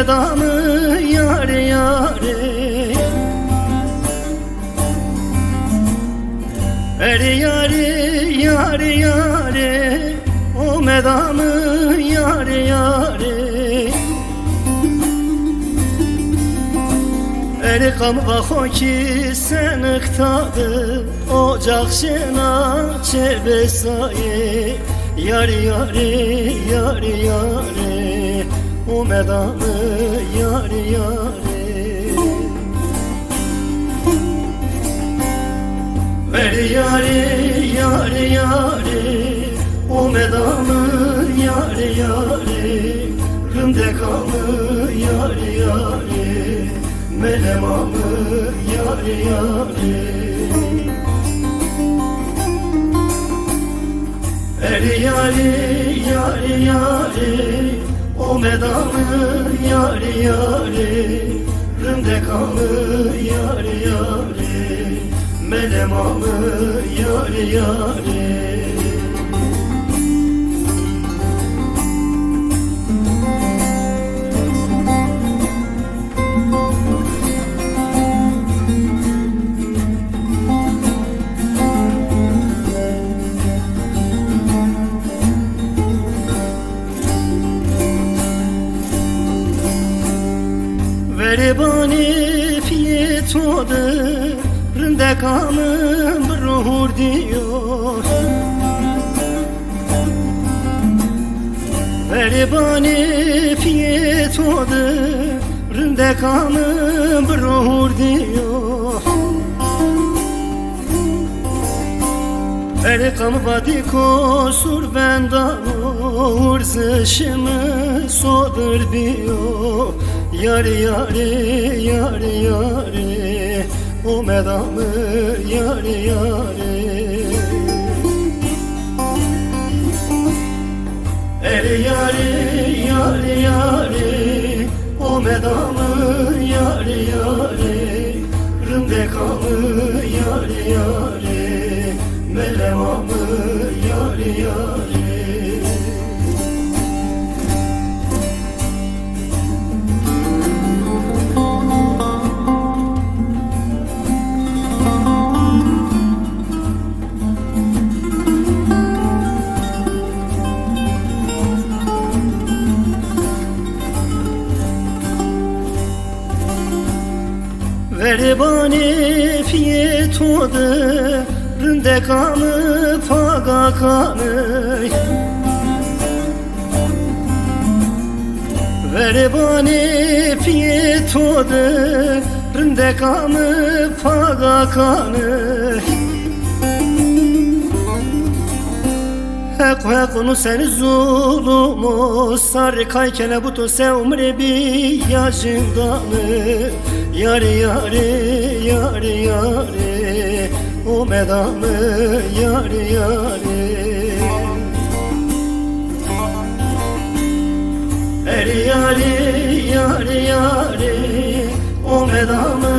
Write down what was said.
medamı yare yare. Eri yare yare yare, o medamı yare yare. Eri kam bakho ki sen ıktadı, ocak şena çebesaye. Yare yare yare yare, o medamı yare yare. Eri yare yare yare, o medamı yare yare. Rımdekamı yare yare, melemamı yare yare. Eri yare yare yare, o medamı yare yare. Rımdekamı yare yare, melemamı yare yare. Veribani fiyetodı, rındekamın ruhur diyor. Veribani fiyetodı, rındekamın ruhur diyor. Erikam vadi kosur vendano, urzışımı sodur diyor. Yare yare yare yare, o medamı yare yare. Eri yare yare yare, o medamı yare yare. Rımdekamı yare yare, melemamı yare yare. Veribani fiyetodı, rındekamı fagakamı. Veribani fiyetodı, rındekamı fagakamı. Hekunu seni zulumu, sarı kaykene butu se umre bi yaşındanı. Yare yare yare yare, o medamı yare yare. Eri yare yare yare, o medamı